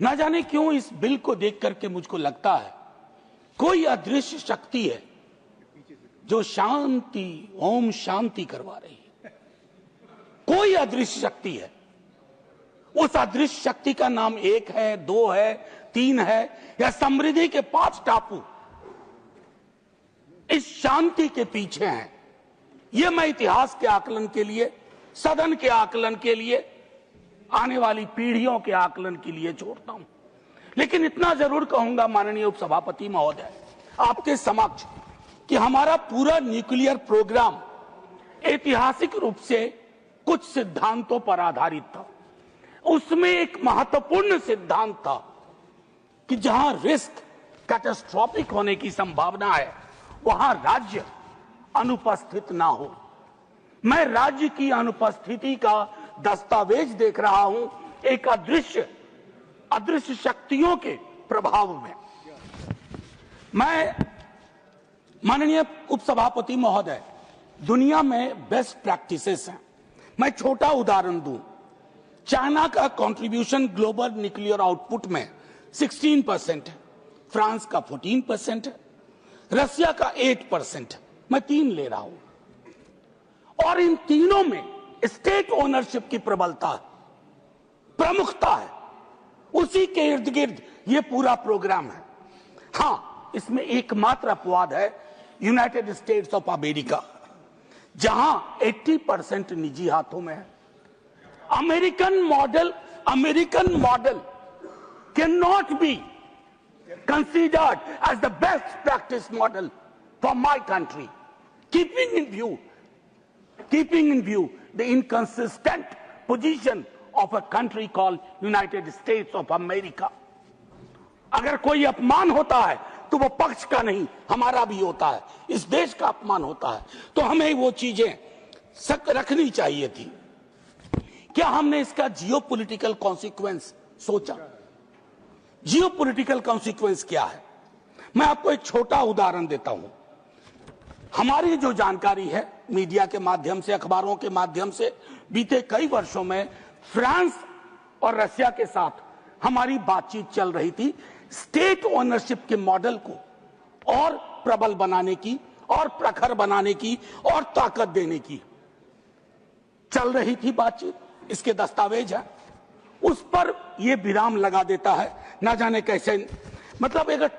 ना जाने क्यों इस बिल को देख करके मुझको लगता है कोई अदृश्य शक्ति है जो शांति, ओम शांति करवा रही है। कोई अदृश्य शक्ति है। उस अदृश्य शक्ति का नाम 1 है, 2 है, 3 है या समृद्धि के 5 टापू इस शांति के पीछे हैं। यह मैं इतिहास के आकलन के लिए, सदन के आकलन के लिए, आने वाली पीढ़ियों के आकलन के लिए छोड़ता हूं। लेकिन इतना जरूर कहूंगा माननीय उपसभापति महोदय आपके समक्ष कि हमारा पूरा न्यूक्लियर प्रोग्राम ऐतिहासिक रूप से कुछ सिद्धांतों पर आधारित था। उसमें एक महत्वपूर्ण सिद्धांत था कि जहां रिस्क कैटास्ट्रोफिक होने की संभावना है वहां राज्य अनुपस्थित ना हो। मैं राज्य की अनुपस्थिति का दस्तावेज देख रहा हूं एक अदृश्य शक्तियों के प्रभाव में। मैं माननीय उपसभापति महोदय, दुनिया में बेस्ट प्रैक्टिसेस हैं। मैं छोटा उदाहरण दूं, चाइना का कंट्रीब्यूशन ग्लोबल न्यूक्लियर आउटपुट में 16% है, फ्रांस का 14% है, रशिया का 8% है। मैं 3 ले रहा हूं और इन तीनों में स्टेट ओनरशिप की प्रबलता है, प्रमुखता है। उसी के इर्द गिर्द ये पूरा प्रोग्राम है। हां, इसमें एकमात्र अपवाद है यूनाइटेड स्टेट्स ऑफ अमेरिका, जहां 80% निजी हाथों में है। American model can not be considered as the best practice model for my country, keeping in view the inconsistent position of a country called United States of America. अगर कोई अपमान होता है तो वो पक्ष का नहीं, हमारा भी होता है, इस देश का अपमान होता है। तो हमें वो चीजें रखनी चाहिए थी। क्या हमने इसका जियोपॉलिटिकल कॉन्सिक्वेंस सोचा? जियोपॉलिटिकल कॉन्सिक्वेंस क्या है? मैं आपको एक छोटा उदाहरण देता हूं। हमारी जो जानकारी है मीडिया के माध्यम से, अखबारों के माध्यम से, बीते कई वर्षों में फ्रांस और रशिया के साथ हमारी बातचीत चल रही थी स्टेट ओनरशिप के मॉडल को और प्रबल बनाने की और प्रखर बनाने की और ताकत देने की चल रही थी बातचीत। इसके दस्तावेज है। उस पर यह विराम लगा देता है, ना जाने कैसे। मतलब अगर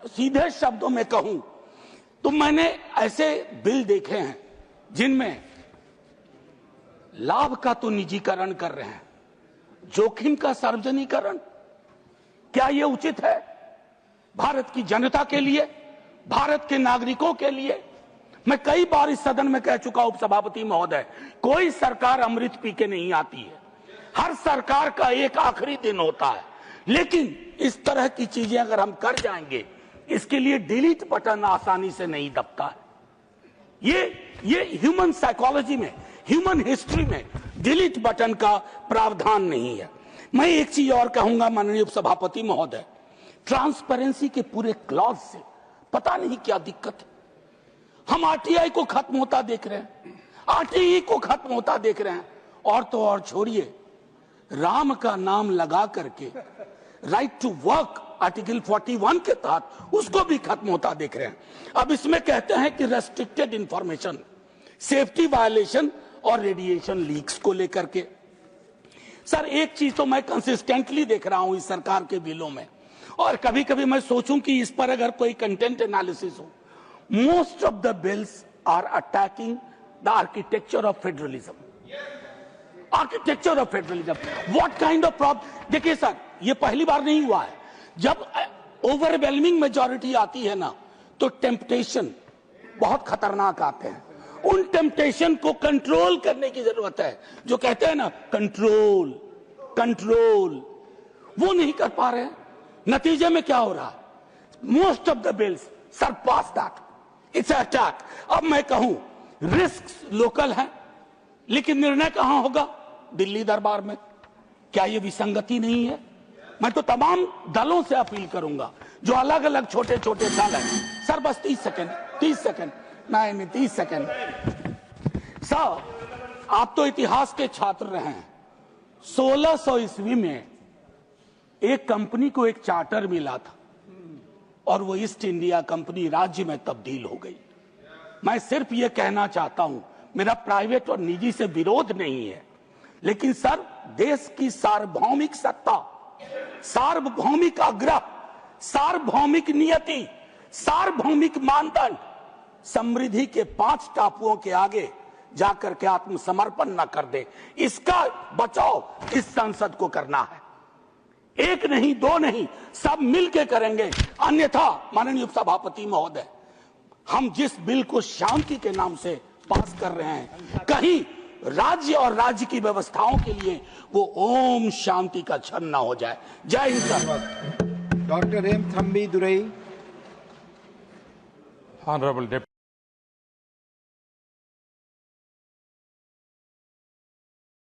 सीधे शब्दों में कहूं तो मैंने ऐसे बिल देखे हैं जिनमें लाभ का तो निजीकरण कर रहे हैं, जोखिम का सार्वजनिकरण। क्या यह उचित है भारत की जनता के लिए, भारत के नागरिकों के लिए? मैं कई बार इस सदन में कह चुका उपसभापति महोदय, कोई सरकार अमृत पी के नहीं आती है। हर सरकार का एक आखिरी दिन होता है। लेकिन इस तरह की चीजें अगर हम कर जाएंगे, इसके लिए डिलीट बटन आसानी से नहीं दबता है। ये ह्यूमन साइकोलॉजी में, ह्यूमन हिस्ट्री में डिलीट बटन का प्रावधान नहीं है। मैं एक चीज और कहूंगा माननीय उपसभापति महोदय, ट्रांसपेरेंसी के पूरे क्लॉज से पता नहीं क्या दिक्कत है। हम आरटीआई को खत्म होता देख रहे हैं, आरटीई को खत्म होता देख रहे हैं, और तो और छोड़िए, राम का नाम लगा करके राइट टू वर्क आर्टिकल 41 के तहत उसको भी खत्म होता देख रहे हैं। अब इसमें कहते हैं कि रेस्ट्रिक्टेड इंफॉर्मेशन, सेफ्टी वायलेशन और रेडिएशन लीक्स को लेकर के। सर, एक चीज तो मैं कंसिस्टेंटली देख रहा हूं इस सरकार के बिलों में, और कभी कभी मैं सोचूं कि इस पर अगर कोई कंटेंट एनालिसिस हो। Most of the bills are attacking the architecture of federalism. Architecture of federalism, what kind of problem? देखिए सर, ये पहली बार नहीं हुआ है। जब ओवरवेलमिंग मेजॉरिटी आती है ना, तो टेम्पटेशन बहुत खतरनाक आते हैं। उन टेम्पटेशन को कंट्रोल करने की जरूरत है। जो कहते हैं ना कंट्रोल, वो नहीं कर पा रहे हैं। नतीजे में क्या हो रहा है? Most of the bills surpass that, it's attack. अब मैं कहूं रिस्क लोकल है, लेकिन निर्णय कहां होगा? दिल्ली दरबार में। क्या यह विसंगति नहीं है? मैं तो तमाम दलों से अपील करूंगा, जो अलग अलग छोटे छोटे दल हैं। सर बस 30 सेकंड, नहीं 30 सेकंड। सर, आप तो इतिहास के छात्र रहे हैं। 1600 ईस्वी में एक कंपनी को एक चार्टर मिला था और वो ईस्ट इंडिया कंपनी राज्य में तब्दील हो गई। मैं सिर्फ ये कहना चाहता हूं, मेरा प्राइवेट और निजी से विरोध नहीं है, लेकिन सर देश की सार्वभौमिक सत्ता, सार्वभौमिक आग्रह, सार्वभौमिक नियति, सार्वभौमिक मानदंड समृद्धि के 5 टापुओं के आगे जाकर के आत्मसमर्पण न कर दे, इसका बचाव इस संसद को करना है। एक नहीं, 2 नहीं, सब मिलके करेंगे। अन्यथा माननीय उपसभापति महोदय, हम जिस बिल को शांति के नाम से पास कर रहे हैं, कहीं राज्य और राज्य की व्यवस्थाओं के लिए वो ओम शांति का क्षण न हो जाए। जय हिंद sir. Doctor M Thambi Durai. Honorable Deputy